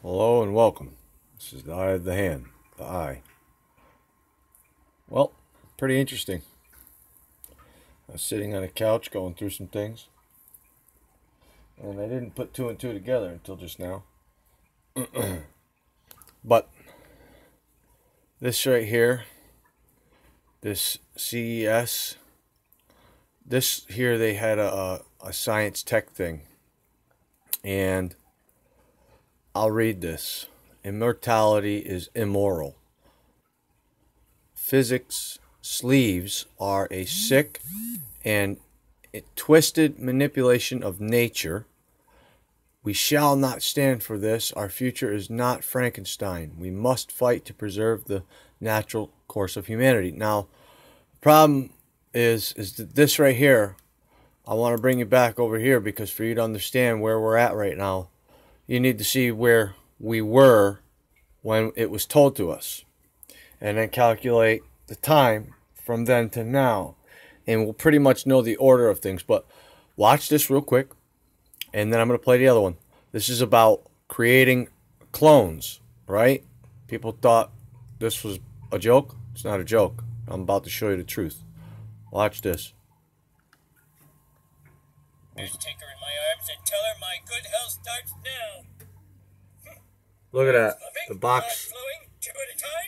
Hello and welcome. This is the Eye of the Hand, the Eye. Well, pretty interesting. I was sitting on a couch going through some things, and I didn't put two and two together until just now. But this right here, this CES, this here they had a science tech thing, and I'll read this. Immortality is immoral. Physics sleeves are a sick and twisted manipulation of nature. We shall not stand for this. Our future is not Frankenstein. We must fight to preserve the natural course of humanity. Now, the problem is that this right here, I want to bring you back over here because for you to understand where we're at right now, you need to see where we were when it was told to us. And then calculate the time from then to now. And we'll pretty much know the order of things. But watch this real quick. And then I'm going to play the other one. This is about creating clones, right? People thought this was a joke. It's not a joke. I'm about to show you the truth. Watch this. And take her in my arms and tell her my good health starts now. Look at that. The box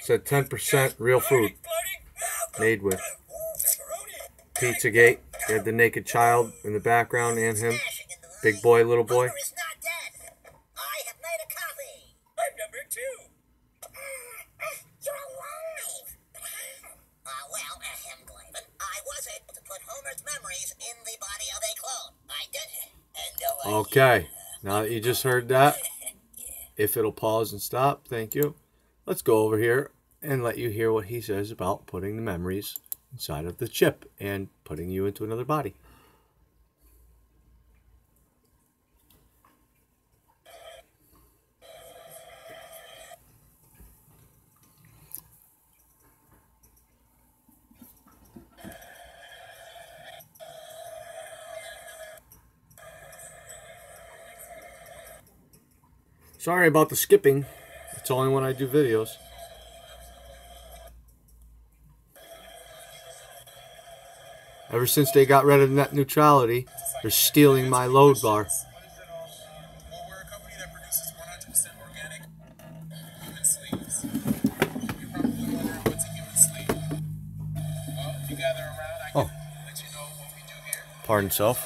said 10% real food made with Pizzagate. You had the naked child in the background and him. Big boy, little boy. I have made a copy. I'm number 2. You're alive. Well, Glavin, I was able to put Homer's memories in the body of a clone. I did it. And okay, now that you just heard that, if it'll pause and stop, thank you. Let's go over here and let you hear what he says about putting the memories inside of the chip and putting you into another body. Sorry about the skipping. It's only when I do videos. Ever since they got rid of net neutrality, they're stealing my load bar. Well, we're a company that produces 100% organic human sleeves. You probably wonder what's a human sleeve. Well, if you gather around, I can let you know what we do here. Pardon self.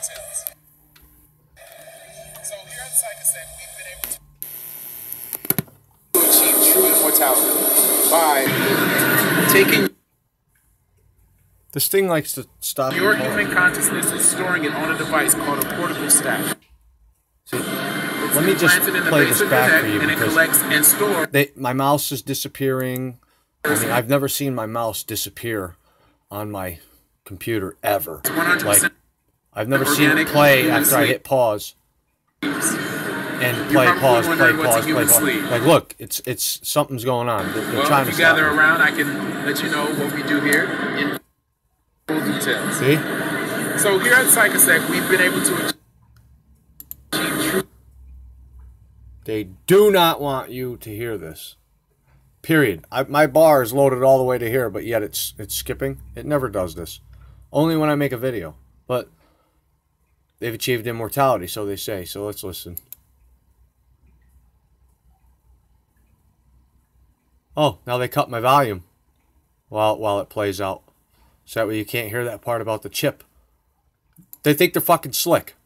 So here at Psychosec, we've been able to achieve true immortality by taking This thing likes to stop. your human consciousness and storing it on a device called a portable stack. See, let me just play this back for you and it collects because and stores. my mouse is disappearing. I mean, I've never seen my mouse disappear on my computer ever. 100% Like, I've never seen it play after I hit pause. And play, pause, play, pause, play, pause. Like, look, it's something's going on. They're Well, trying if to you stop gather me. around, I can let you know what we do here in full details. See? So here at Psychosec, we've been able to achieve true. They do not want you to hear this. Period. My bar is loaded all the way to here, but yet it's skipping. It never does this. Only when I make a video. But they've achieved immortality, so they say. So let's listen. Oh, now they cut my volume while it plays out. So that way you can't hear that part about the chip. They think they're fucking slick.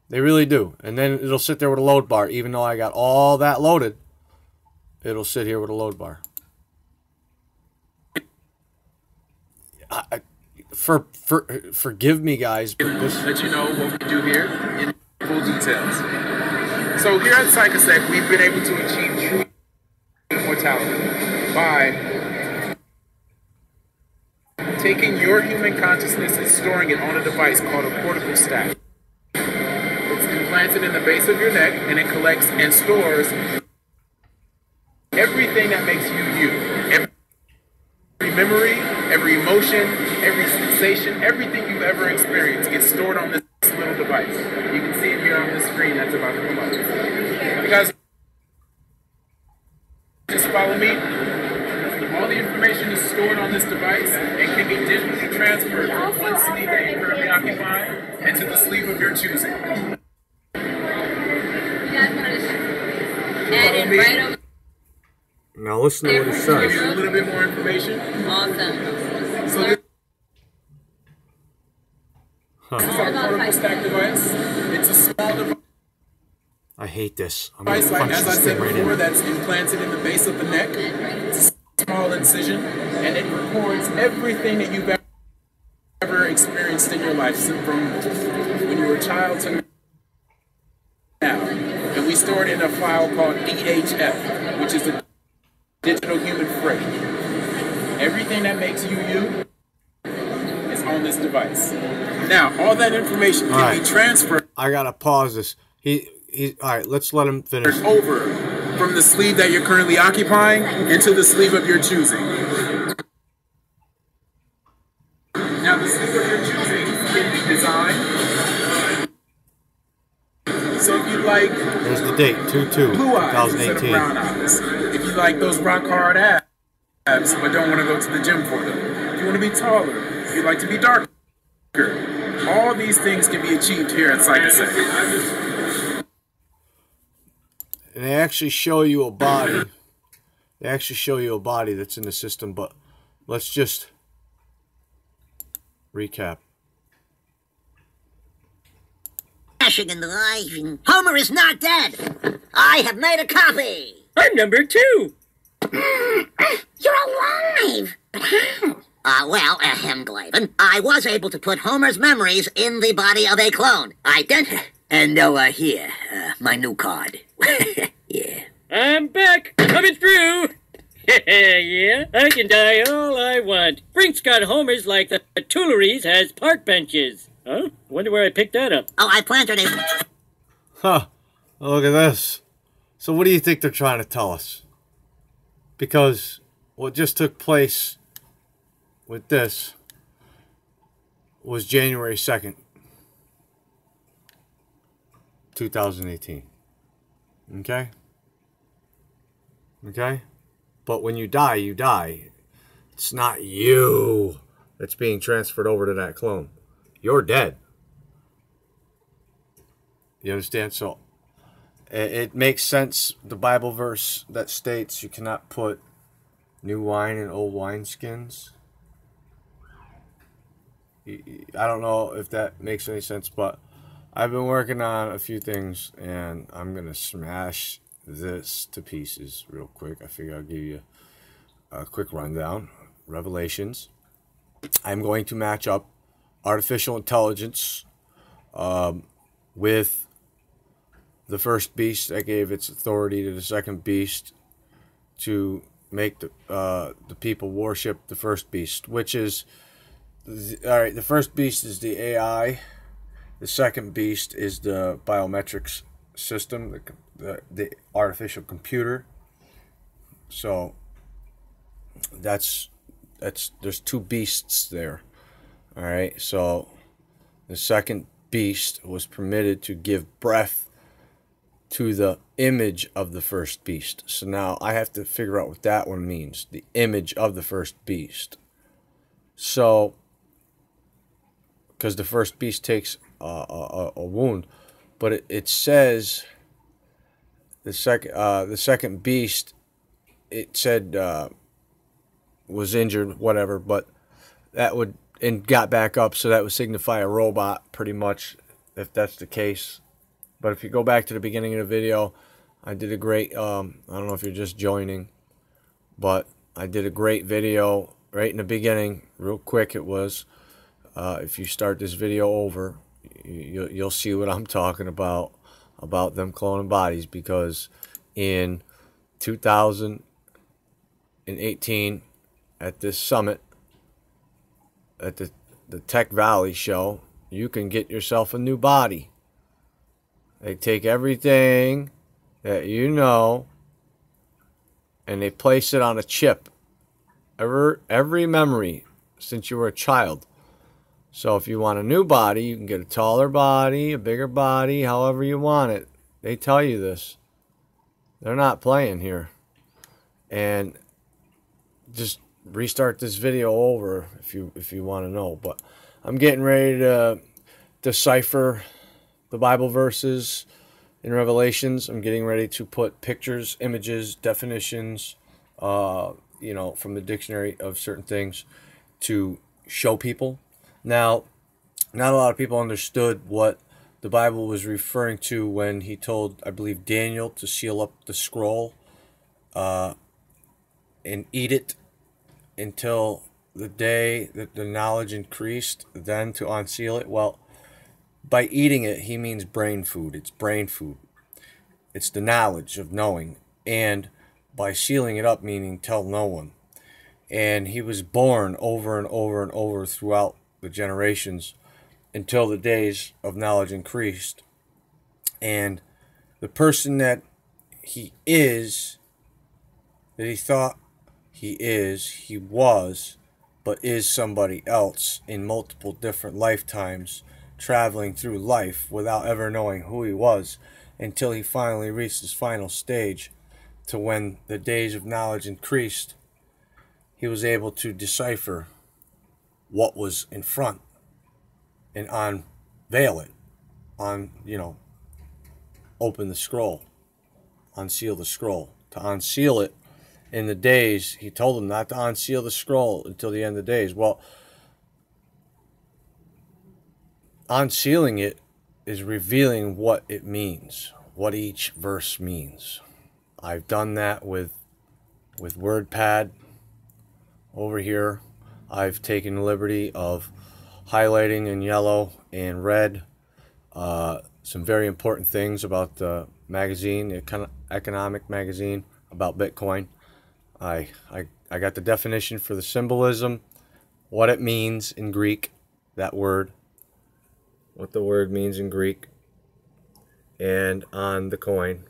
They really do. And then it'll sit there with a load bar. Even though I got all that loaded, it'll sit here with a load bar. Forgive me, guys, but this... Let you know what we do here in full details. So here at Psychosec, we've been able to achieve true immortality by taking your human consciousness and storing it on a device called a portable stack. It's implanted in the base of your neck, and it collects and stores everything that makes you you. Every memory, every emotion, every sensation, everything you've ever experienced gets stored on this little device. You can see it here on the screen that's about to come up. Because Just follow me. All the information is stored on this device and can be digitally transferred from one sleeve that you currently occupy into the sleeve of your choosing. Added right over. Now listen to what it Give says. you a little bit more information. Awesome. So this is our portable stack device. It's a small device. I hate this. I'm gonna Like, punch as I this said thing right before, in. that's implanted in the base of the neck. It's a small incision, and it records everything that you've ever experienced in your life, so from when you were a child to now. And we store it in a file called DHF, which is the digital human freight. Everything that makes you you is on this device. Now, all that information can be transferred I gotta pause this. All right, let's let him finish. over from the sleeve that you're currently occupying into the sleeve of your choosing. Now, the sleeve of your choosing can be designed. So if you like There's the date, 2/2, blue eyes instead of 2018. brown eyes, if you like those rock hard abs but don't want to go to the gym for them, if you want to be taller, if you like to be darker, all these things can be achieved here at Psychosec. And they actually show you a body. They actually show you a body that's in the system, but let's just recap. Crashing in the life. Homer is not dead. I have made a copy. I'm number 2. You're alive. But how? Well, Hemglaven, I was able to put Homer's memories in the body of a clone. I did. And here, my new card. Yeah. I'm back. Coming through. Yeah, I can die all I want. Brink's got Homers like the Tuileries has park benches. Huh? Wonder where I picked that up. Oh, I planted a... Huh. Look at this. So what do you think they're trying to tell us? Because what just took place with this was January 2nd, 2018. Okay? Okay? But when you die, you die. It's not you that's being transferred over to that clone. You're dead. You understand? So it makes sense, the Bible verse that states you cannot put new wine in old wineskins. I don't know if that makes any sense, but I've been working on a few things, and I'm going to smash this to pieces real quick. I figure I'll give you a quick rundown. Revelations. I'm going to match up artificial intelligence with the first beast that gave its authority to the second beast to make the people worship the first beast, which is all right. The first beast is the AI. The second beast is the biometrics system, the artificial computer. So that's there's two beasts there. All right. So the second beast was permitted to give breath to the image of the first beast. So now I have to figure out what that one means. The image of the first beast. So, because the first beast takes a wound, but it says the second beast, it said was injured, whatever, but that would and got back up, so that would signify a robot, pretty much, if that's the case. But if you go back to the beginning of the video, I did a great, I don't know if you're just joining, but I did a great video right in the beginning, real quick it was. If you start this video over, you'll see what I'm talking about them cloning bodies, because in 2018, at this summit, at the Tech Valley show, you can get yourself a new body. They take everything that you know and they place it on a chip. Every memory since you were a child. So if you want a new body, you can get a taller body, a bigger body, however you want it. They tell you this. They're not playing here. and just restart this video over if you want to know. But I'm getting ready to decipher the Bible verses in Revelations. I'm getting ready to put pictures, images, definitions, you know, from the dictionary of certain things to show people. Now, not a lot of people understood what the Bible was referring to when he told, I believe, Daniel to seal up the scroll and eat it until the day that the knowledge increased, then to unseal it. Well, by eating it, he means brain food. It's brain food. It's the knowledge of knowing. And by sealing it up, meaning tell no one. And he was born over and over and over throughout the generations until the days of knowledge increased. And the person that he is, that he thought he is, he was, but is somebody else in multiple different lifetimes, traveling through life without ever knowing who he was, until he finally reached his final stage, to when the days of knowledge increased, he was able to decipher what was in front and unveil it, open the scroll, unseal the scroll. To unseal it in the days, he told them not to unseal the scroll until the end of the days. Well, unsealing it is revealing what it means, what each verse means. I've done that with WordPad over here. I've taken the liberty of highlighting in yellow and red some very important things about the magazine, the economic magazine about Bitcoin. I got the definition for the symbolism, what it means in Greek, that word, what the word means in Greek, and on the coin.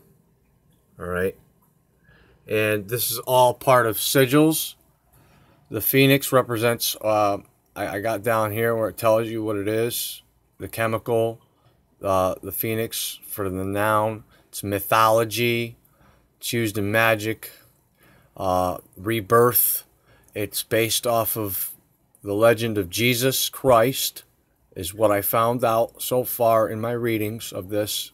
All right. And this is all part of sigils. The phoenix represents, I got down here where it tells you what it is, the chemical, the phoenix for the noun. It's mythology. It's used in magic. Rebirth. It's based off of the legend of Jesus Christ, is what I found out so far in my readings of this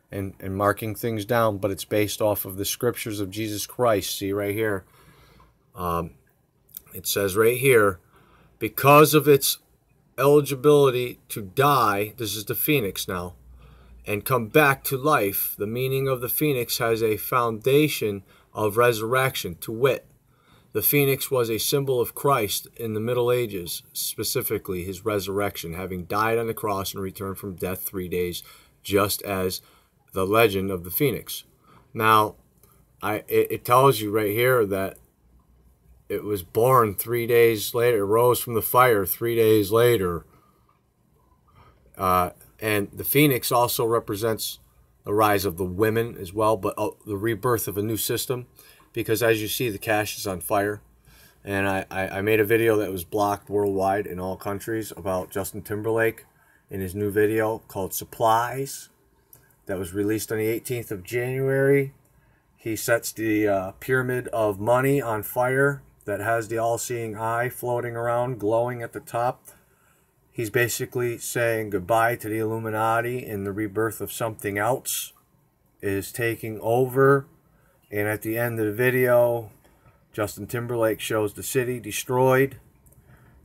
and marking things down, but it's based off of the scriptures of Jesus Christ. See right here. It says right here, because of its eligibility to die, this is the phoenix now, and come back to life. The meaning of the phoenix has a foundation of resurrection, to wit, the phoenix was a symbol of Christ in the Middle Ages, specifically his resurrection, having died on the cross and returned from death 3 days, just as the legend of the phoenix. Now, it tells you right here that it was born 3 days later, rose from the fire 3 days later. And the phoenix also represents the rise of the women as well, but the rebirth of a new system. Because as you see, the cash is on fire. And I made a video that was blocked worldwide in all countries about Justin Timberlake in his new video called Supplies, that was released on the 18th of January. He sets the pyramid of money on fire that has the all-seeing eye floating around, glowing at the top. He's basically saying goodbye to the Illuminati, and the rebirth of something else is taking over. And at the end of the video, Justin Timberlake shows the city destroyed,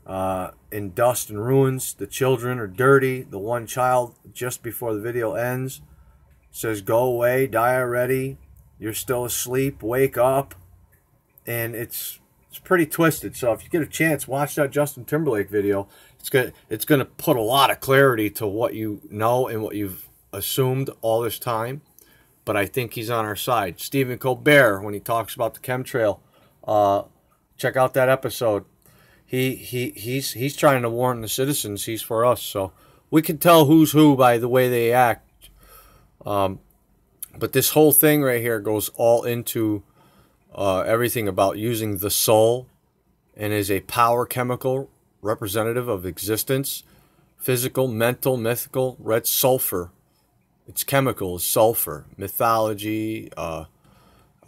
in dust and ruins. The children are dirty. The one child, just before the video ends, says, "Go away, die already. You're still asleep. Wake up." And it's pretty twisted. So if you get a chance, watch that Justin Timberlake video. It's gonna put a lot of clarity to what you know and what you've assumed all this time. But I think he's on our side. Stephen Colbert, when he talks about the chemtrail, check out that episode. He's trying to warn the citizens. He's for us. So we can tell who's who by the way they act. But this whole thing right here goes all into everything about using the soul, and is a power chemical representative of existence, physical, mental, mythical, red sulfur. Its chemical is sulfur. Mythology,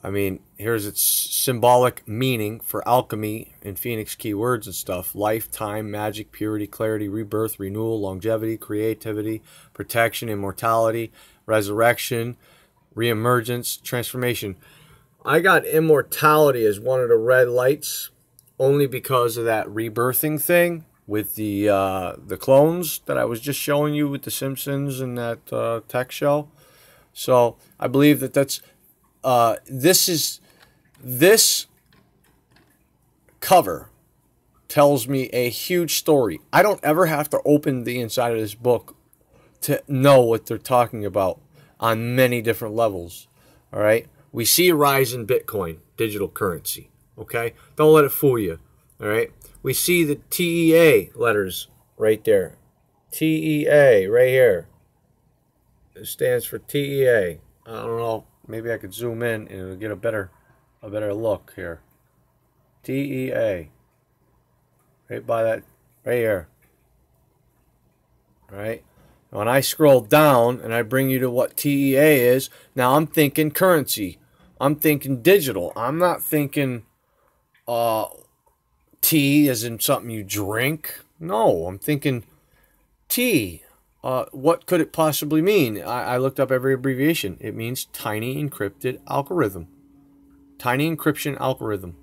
I mean, here's its symbolic meaning for alchemy and Phoenix keywords and stuff. Life, time, magic, purity, clarity, rebirth, renewal, longevity, creativity, protection, immortality, resurrection, reemergence, transformation. I got immortality as one of the red lights only because of that rebirthing thing with the clones that I was just showing you with The Simpsons and that tech show. So I believe that that's this cover tells me a huge story. I don't ever have to open the inside of this book to know what they're talking about on many different levels. All right, we see a rise in Bitcoin, digital currency. Okay, don't let it fool you. All right, we see the TEA letters right there. TEA right here. It stands for TEA. I don't know. Maybe I could zoom in and it'll get a better look here. TEA. Right by that, right here. All right. When I scroll down and I bring you to what TEA is, now I'm thinking currency. I'm thinking digital. I'm not thinking tea as in something you drink. No, I'm thinking tea. What could it possibly mean? I looked up every abbreviation. It means tiny encrypted algorithm. Tiny encryption algorithm.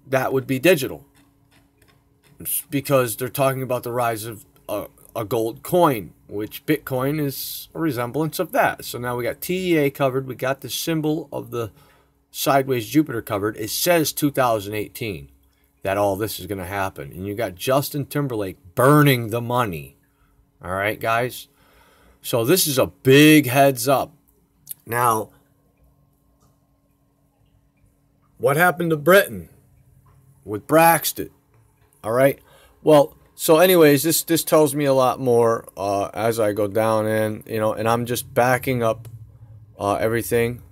That would be digital. Because they're talking about the rise of a gold coin, which Bitcoin is a resemblance of that. So now we got TEA covered. We got the symbol of the sideways Jupiter covered. It says 2018 that all this is going to happen. And you got Justin Timberlake burning the money. All right, guys. So this is a big heads up. Now, what happened to Britain with Braxton? All right. Well, so anyways, this tells me a lot more as I go down in, and I'm just backing up everything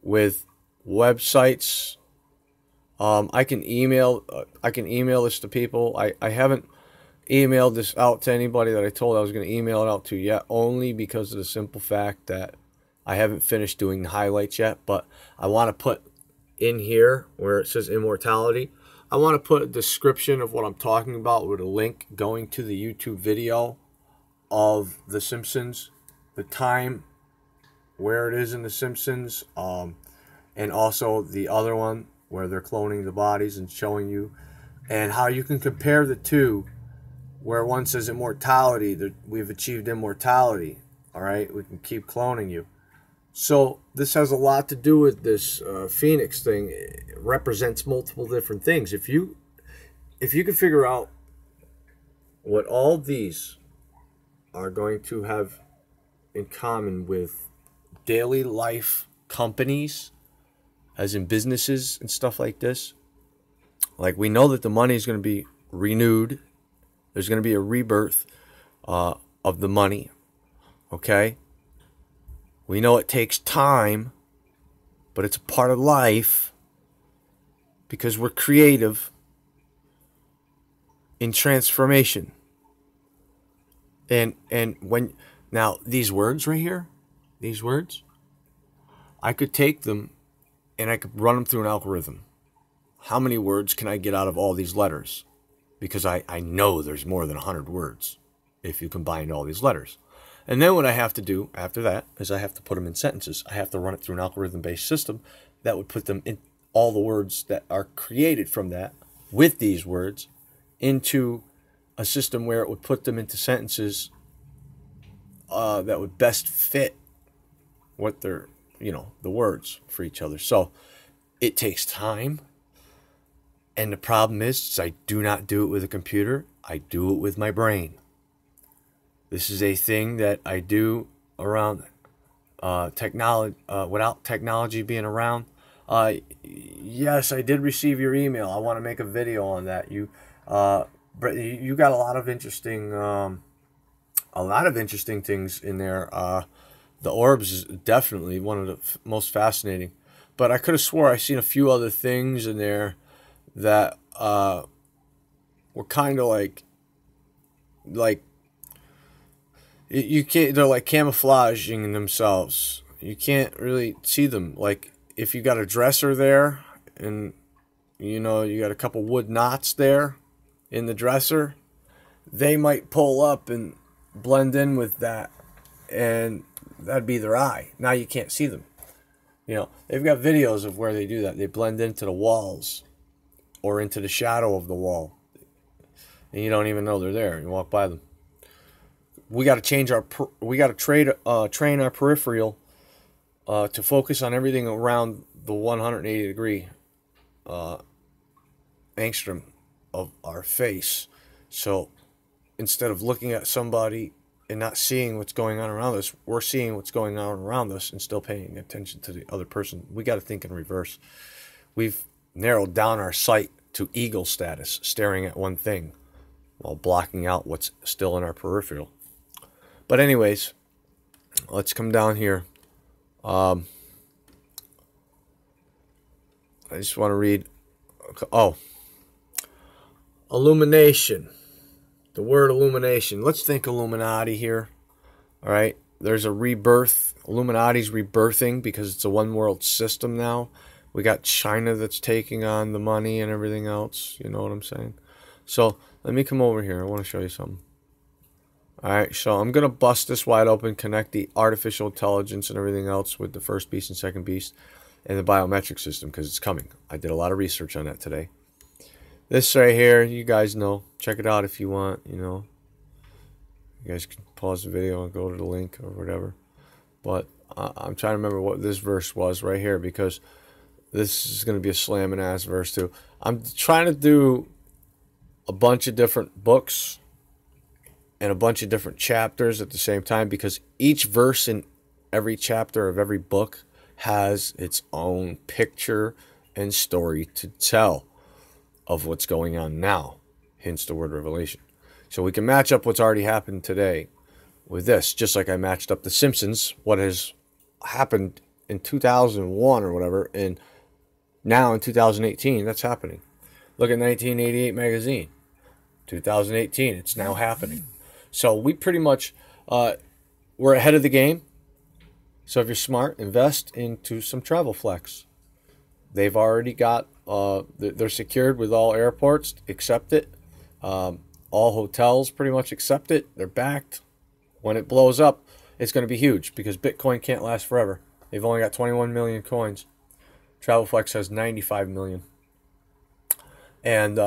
with websites. I can email this to people. I haven't emailed this out to anybody that I told I was going to email it out to yet, only because of the simple fact that I haven't finished doing the highlights yet. But I want to put in here where it says immortality, I want to put a description of what I'm talking about with a link going to the YouTube video of The Simpsons, the time, where it is in The Simpsons, and also the other one where they're cloning the bodies and showing you, and how you can compare the two, where one says immortality, that we've achieved immortality, all right, we can keep cloning you. So this has a lot to do with this Phoenix thing. It represents multiple different things. If you can figure out what all these are going to have in common with daily life companies, as in businesses and stuff like this, like we know that the money is going to be renewed. There's going to be a rebirth of the money, okay? We know it takes time, but it's a part of life because we're creative in transformation. And when, now these words right here, these words, I could take them and I could run them through an algorithm. How many words can I get out of all these letters? Because I know there's more than 100 words if you combine all these letters. And then what I have to do after that is I have to put them in sentences. I have to run it through an algorithm-based system that would put them in all the words that are created from that with these words into a system where it would put them into sentences that would best fit what they're, the words for each other. So it takes time. And the problem is I do not do it with a computer. I do it with my brain. This is a thing that I do around technology, without technology being around. Yes, I did receive your email. I want to make a video on that. You got a lot of interesting things in there. The orbs is definitely one of the most fascinating. But I could have swore I seen a few other things in there that were kind of like you can't, they're like camouflaging themselves. You can't really see them. Like if you got a dresser there and you know you got a couple wood knots there in the dresser, they might pull up and blend in with that, and that'd be their eye. Now you can't see them. You know, they've got videos of where they do that. They blend into the walls or into the shadow of the wall, and you don't even know they're there. You walk by them. We got to change our. We got to train our peripheral to focus on everything around the 180 degree angstrom of our face. So instead of looking at somebody and not seeing what's going on around us, we're seeing what's going on around us and still paying attention to the other person. We got to think in reverse. We've narrowed down our sight to eagle status, staring at one thing while blocking out what's still in our peripheral. But anyways, let's come down here. I just want to read. Oh, illumination. The word illumination. Let's think Illuminati here. All right. There's a rebirth. Illuminati's rebirthing because it's a one world system now. We got China that's taking on the money and everything else. You know what I'm saying? So let me come over here. I want to show you something. All right. So I'm going to bust this wide open, connect the artificial intelligence and everything else with the first beast and second beast and the biometric system because it's coming. I did a lot of research on that today. This right here, you guys know. Check it out if you want, you know. You guys can pause the video and go to the link or whatever. But I'm trying to remember what this verse was right here because this is going to be a slamming ass verse too. I'm trying to do a bunch of different books and a bunch of different chapters at the same time because each verse in every chapter of every book has its own picture and story to tell of what's going on now, hence the word revelation. So we can match up what's already happened today with this, just like I matched up The Simpsons, what has happened in 2001 or whatever, and now in 2018, that's happening. Look at 1988 magazine, 2018, it's now happening. So we pretty much, we're ahead of the game. So if you're smart, invest into some Travel Flex. They've already got, they're secured with all airports, accept it. All hotels pretty much accept it. They're backed. When it blows up, it's going to be huge because Bitcoin can't last forever. They've only got 21 million coins. TravelFlex has 95 million. And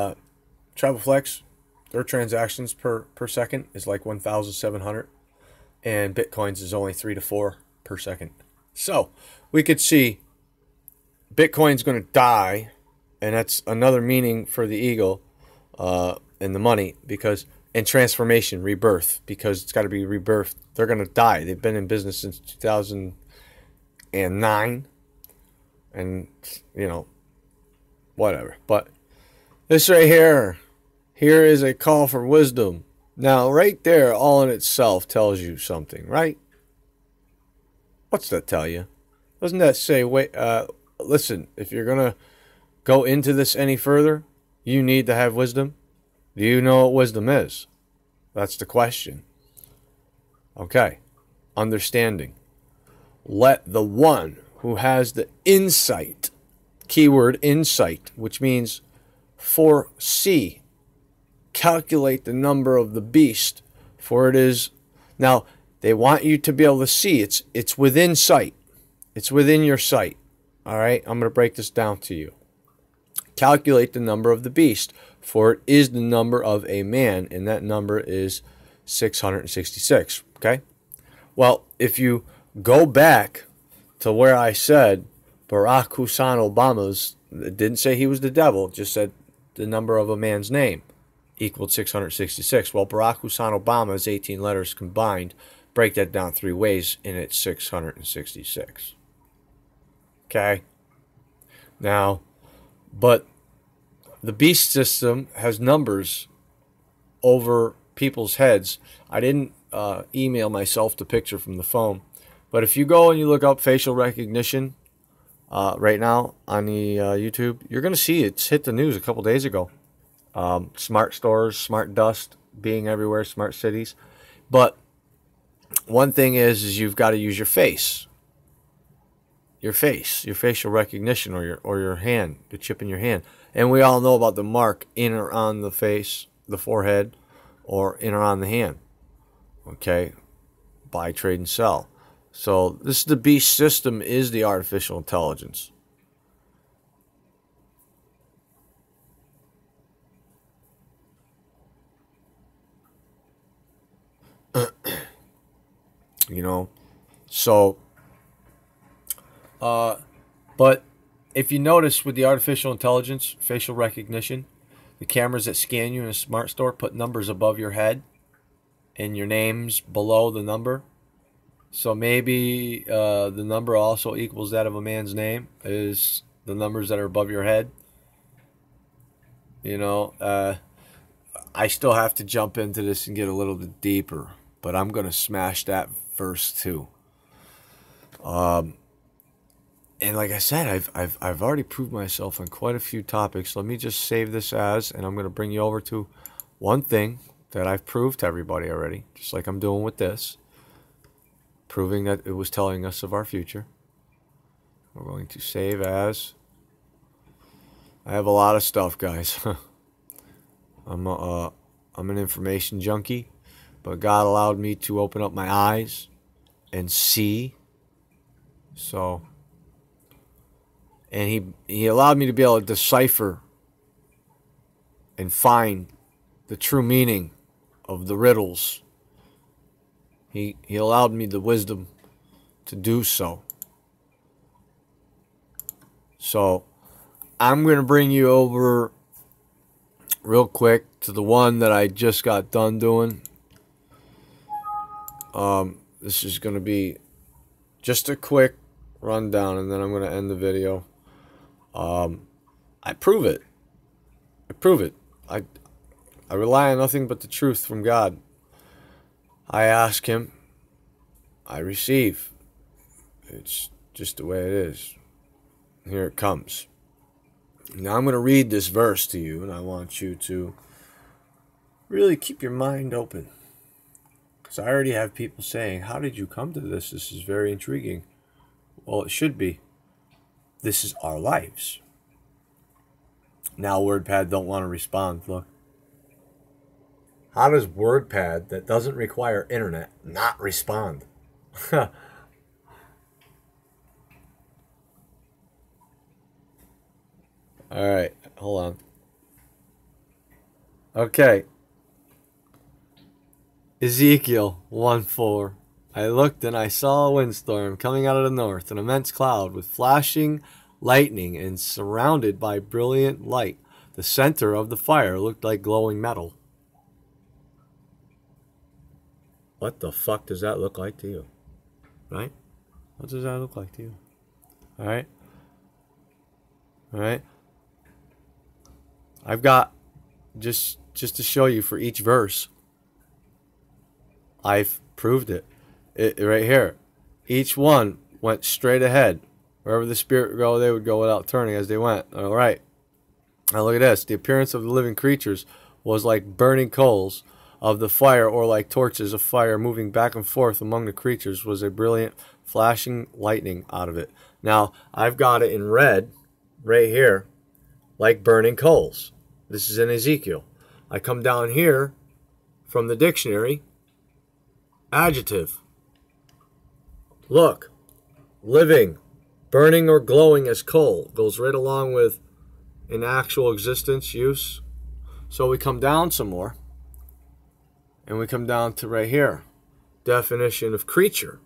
TravelFlex, their transactions per second is like 1,700. And Bitcoin's is only 3 to 4 per second. So we could see Bitcoin's going to die, and that's another meaning for the eagle and the money, because and transformation, rebirth, because it's got to be rebirthed. They're going to die. They've been in business since 2009, and you know, whatever. But this right here is a call for wisdom. Now, right there, all in itself tells you something, right? What's that tell you? Doesn't that say, wait, listen, if you're going to go into this any further, you need to have wisdom? Do you know what wisdom is? That's the question. Okay. Understanding. Let the one who has the insight, keyword insight, which means foresee, calculate the number of the beast, for it is... Now, they want you to be able to see. It's within sight. It's within your sight. All right? I'm going to break this down to you. Calculate the number of the beast, for it is the number of a man, and that number is 666. Okay? Well, if you go back to where I said Barack Hussein Obama's, it didn't say he was the devil, it just said the number of a man's name equaled 666. Well, Barack Hussein Obama's 18 letters combined, break that down 3 ways, and it's 666. Okay? Now, but the beast system has numbers over people's heads. I didn't email myself the picture from the phone, but if you go and you look up facial recognition right now on the YouTube, you're going to see it's hit the news a couple days ago. Smart stores, smart dust being everywhere, smart cities. But one thing is you've got to use your face. your face, your facial recognition, or your hand, the chip in your hand. And we all know about the mark in or on the face, the forehead, or in or on the hand. Okay, buy, trade, and sell. So this is the beast system, is the artificial intelligence. You know, so but if you notice with the artificial intelligence, facial recognition, the cameras that scan you in a smart store put numbers above your head and your names below the number. So maybe the number also equals that of a man's name, is the numbers that are above your head. You know, I still have to jump into this and get a little bit deeper, but I'm going to smash that verse too. And like I said, I've already proved myself on quite a few topics. Let me just save this as, and I'm going to bring you over to one thing that I've proved to everybody already, just like I'm doing with this, proving that it was telling us of our future. We're going to save as. I have a lot of stuff, guys. I'm an information junkie, but God allowed me to open up my eyes and see. So, and he allowed me to be able to decipher and find the true meaning of the riddles. He allowed me the wisdom to do so. So, I'm going to bring you over real quick to the one that I just got done doing. This is going to be just a quick rundown, and then I'm going to end the video. I prove it. I rely on nothing but the truth from God. I ask him, I receive. It's just the way it is. Here it comes. Now I'm going to read this verse to you, and I want you to really keep your mind open. Because I already have people saying, how did you come to this? This is very intriguing. Well, it should be. This is our lives. Now WordPad don't want to respond. Look. How does WordPad, that doesn't require internet, not respond? All right, hold on. Okay. Ezekiel 1:4. I looked and I saw a windstorm coming out of the north, an immense cloud with flashing lightning and surrounded by brilliant light. The center of the fire looked like glowing metal. What the fuck does that look like to you? Right? What does that look like to you? All right? All right? I've got, just to show you for each verse, I've proved it. Right here. Each one went straight ahead. Wherever the Spirit would go, they would go without turning as they went. All right. Now look at this. The appearance of the living creatures was like burning coals of the fire, or like torches of fire moving back and forth among the creatures, was a brilliant flashing lightning out of it. Now, I've got it in red right here, like burning coals. This is in Ezekiel. I come down here from the dictionary, adjective. Look, living, burning or glowing as coal, goes right along with in actual existence, use. So we come down some more, and we come down to right here, definition of creature.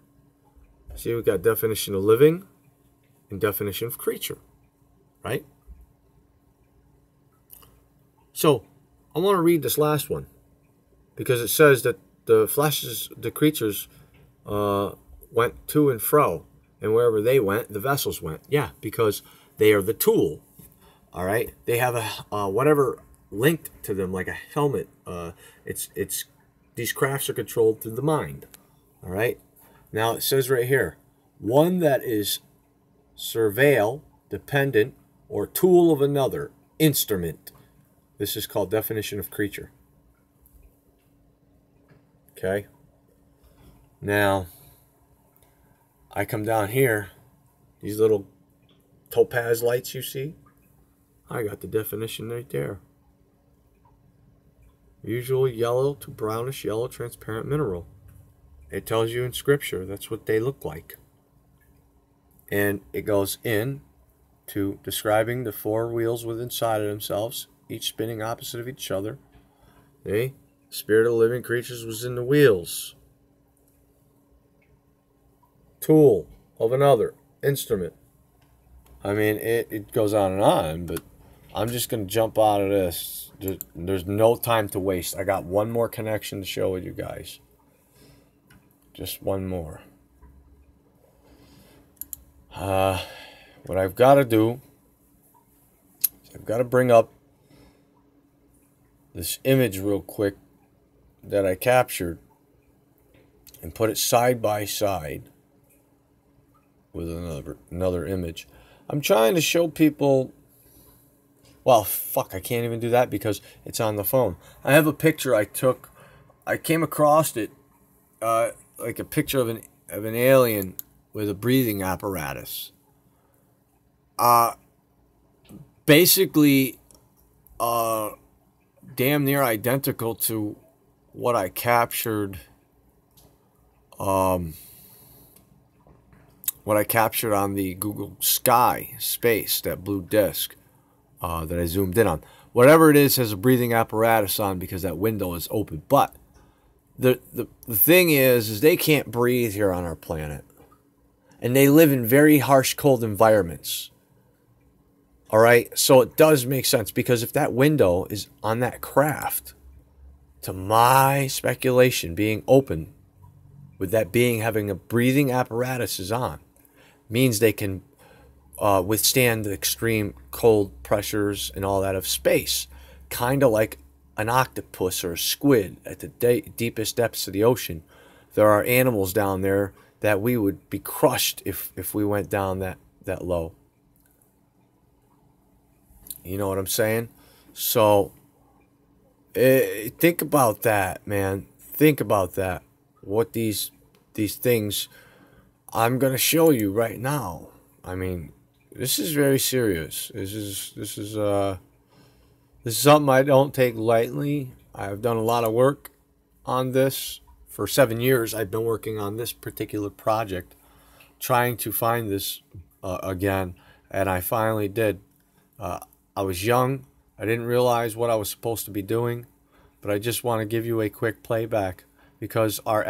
See, we've got definition of living and definition of creature, right? So I want to read this last one, because it says that the creatures went to and fro, and wherever they went, the vessels went. Yeah, because they are the tool. All right, they have a whatever linked to them, like a helmet. It's these crafts are controlled through the mind. All right. Now it says right here, one that is surveil, dependent, or tool of another, instrument. This is called definition of creature. Okay. Now, I come down here These little topaz lights you see? I got the definition right there. Usual yellow to brownish yellow transparent mineral. It tells you in scripture that's what they look like. And it goes in to describing the four wheels within inside of themselves, each spinning opposite of each other. The spirit of living creatures was in the wheels. Tool of another instrument. I mean, it goes on, but I'm just going to jump out of this. There's no time to waste. I got one more connection to show you guys. Just one more. What I've got to do is I've got to bring up this image real quick that I captured and put it side by side with another image. I'm trying to show people, well, fuck, I can't even do that because it's on the phone. I have a picture I took. I came across it, like a picture of an alien with a breathing apparatus. Basically, damn near identical to what I captured. What I captured on the Google Sky space, that blue disc that I zoomed in on. Whatever it is has a breathing apparatus on because that window is open. But the thing is they can't breathe here on our planet. And they live in very harsh, cold environments. All right? So it does make sense because if that window is on that craft, to my speculation, being open, with that being having a breathing apparatus is on, means they can withstand the extreme cold pressures and all that of space. Kind of like an octopus or a squid at the deepest depths of the ocean. There are animals down there that we would be crushed if we went down that low. You know what I'm saying? So, think about that, man. Think about that. What these things I'm going to show you right now. I mean, this is very serious. This is something I don't take lightly. I've done a lot of work on this. For 7 years, I've been working on this particular project, trying to find this again, and I finally did. I was young. I didn't realize what I was supposed to be doing, but I just want to give you a quick playback because our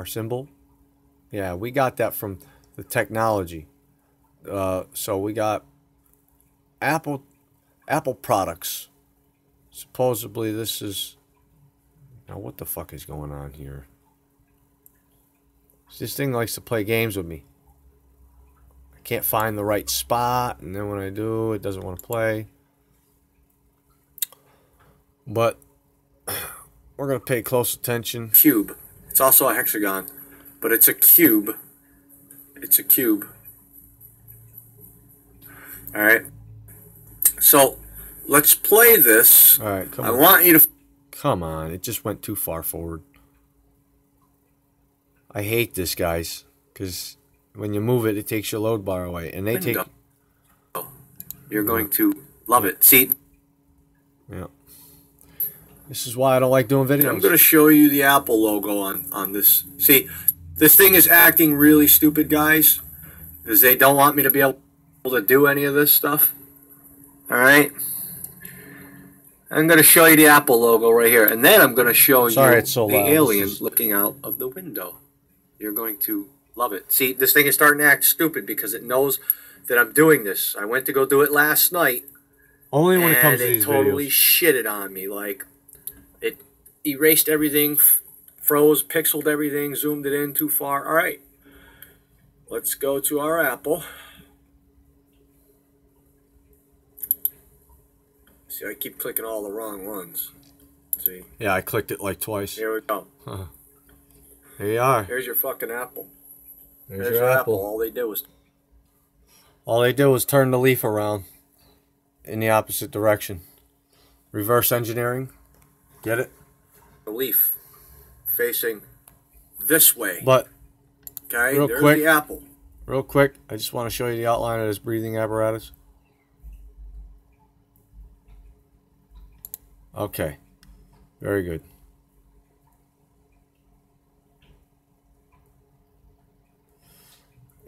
symbol, yeah, we got that from the technology. So we got Apple products. Supposedly this is, now what the fuck is going on here? This thing likes to play games with me. I can't find the right spot, and then when I do, it doesn't want to play. But we're going to pay close attention. Cube. It's also a hexagon, but it's a cube. It's a cube. All right. So let's play this. All right. Come on. I want you to. Come on. It just went too far forward. I hate this, guys, because when you move it, it takes your load bar away, and they take. You're going to love it. See. Yeah. This is why I don't like doing videos. I'm going to show you the Apple logo on this. See, this thing is acting really stupid, guys, because they don't want me to be able to do any of this stuff. All right? I'm going to show you the Apple logo right here, and then I'm going to show you the alien looking out of the window. You're going to love it. See, this thing is starting to act stupid because it knows that I'm doing this. I went to go do it last night. Only when it comes to these videos. And it totally shitted on me. Like, it erased everything, froze, pixeled everything, zoomed it in too far. All right. Let's go to our Apple. See, I keep clicking all the wrong ones. See? Yeah, I clicked it like twice. Here we go. Here you are. Here's your fucking Apple. There's your Apple. All they did was turn the leaf around in the opposite direction. Reverse engineering. Get it? The leaf facing this way. But okay, real quick, the Apple. real quick, I just want to show you the outline of this breathing apparatus. Okay, very good.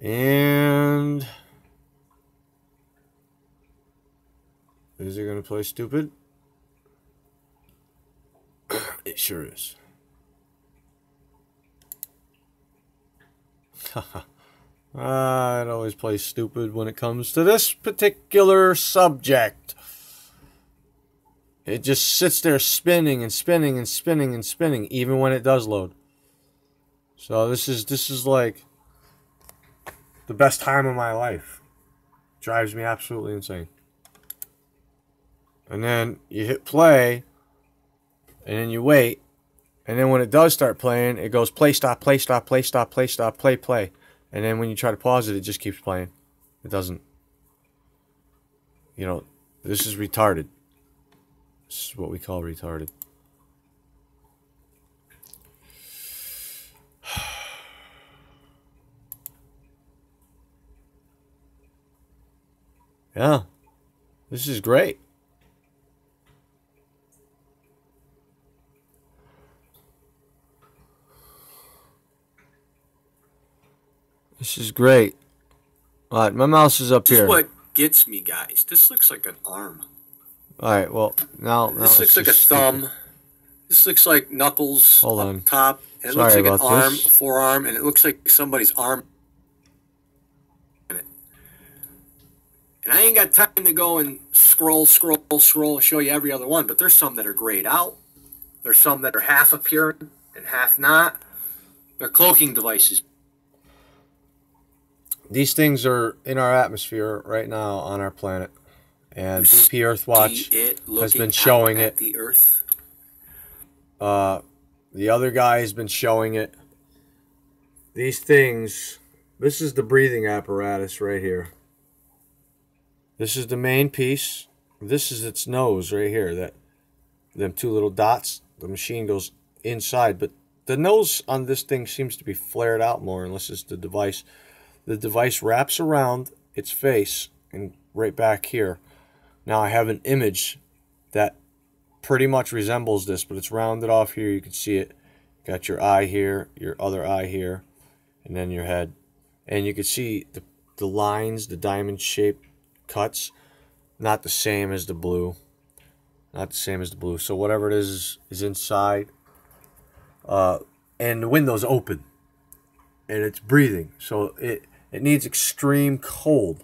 And is it going to play stupid? It sure is. It always plays stupid when it comes to this particular subject. It just sits there spinning and spinning and spinning and spinning, even when it does load. So this is like the best time of my life. Drives me absolutely insane. And then you hit play, and then you wait, and then when it does start playing, it goes play, stop, play, stop, play, stop, play, stop, play, play. And then when you try to pause it, it just keeps playing. It doesn't. You know, this is retarded. This is what we call retarded. Yeah, this is great. This is great. All right, my mouse is up This here. is what gets me, guys. This looks like an arm. All right, well, now This it's looks like a just thumb. stupid. This looks like knuckles Hold up on. top. And it Sorry looks like an about arm, this. forearm, and it looks like somebody's arm. And I ain't got time to go and scroll, show you every other one, but there's some that are grayed out. There's some that are half appearing and half not. They're cloaking devices. These things are in our atmosphere right now on our planet. And BP Earthwatch has been showing it. The Earth. The other guy has been showing it. These things, this is the breathing apparatus right here. This is the main piece. This is its nose right here. Them two little dots. The machine goes inside, but the nose on this thing seems to be flared out more, unless it's the device. The device wraps around its face and right back here. Now I have an image that pretty much resembles this, but it's rounded off here. You can see it. Got your eye here, your other eye here, and then your head. And you can see the lines, the diamond-shaped cuts, not the same as the blue. Not the same as the blue. So whatever it is inside. And the window's open. And it's breathing. So it needs extreme cold.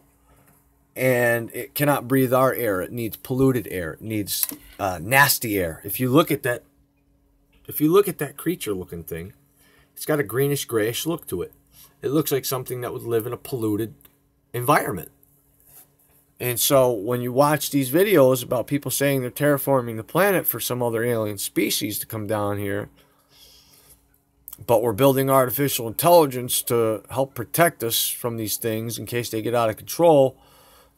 And it cannot breathe our air. It needs polluted air. It needs nasty air. If you look at that creature-looking thing, it's got a greenish-grayish look to it. It looks like something that would live in a polluted environment. And so when you watch these videos about people saying they're terraforming the planet for some other alien species to come down here, but we're building artificial intelligence to help protect us from these things in case they get out of control.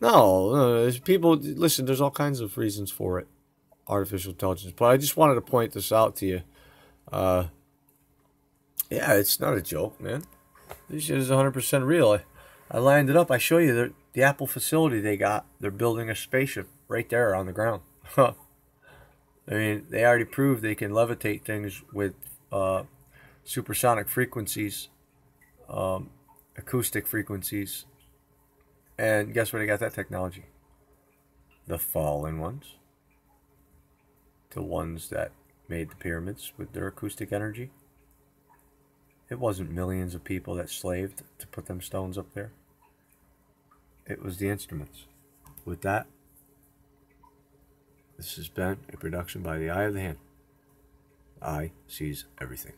No, people, listen, there's all kinds of reasons for it, artificial intelligence. But I just wanted to point this out to you. Yeah, it's not a joke, man. This shit is 100% real. I lined it up. I show you the Apple facility they got. They're building a spaceship right there on the ground. I mean, they already proved they can levitate things with supersonic frequencies, acoustic frequencies. And guess where they got that technology? The fallen ones. The ones that made the pyramids with their acoustic energy. It wasn't millions of people that slaved to put them stones up there. It was the instruments. With that, this has been a production by the Eye of the Hand. Eye sees everything.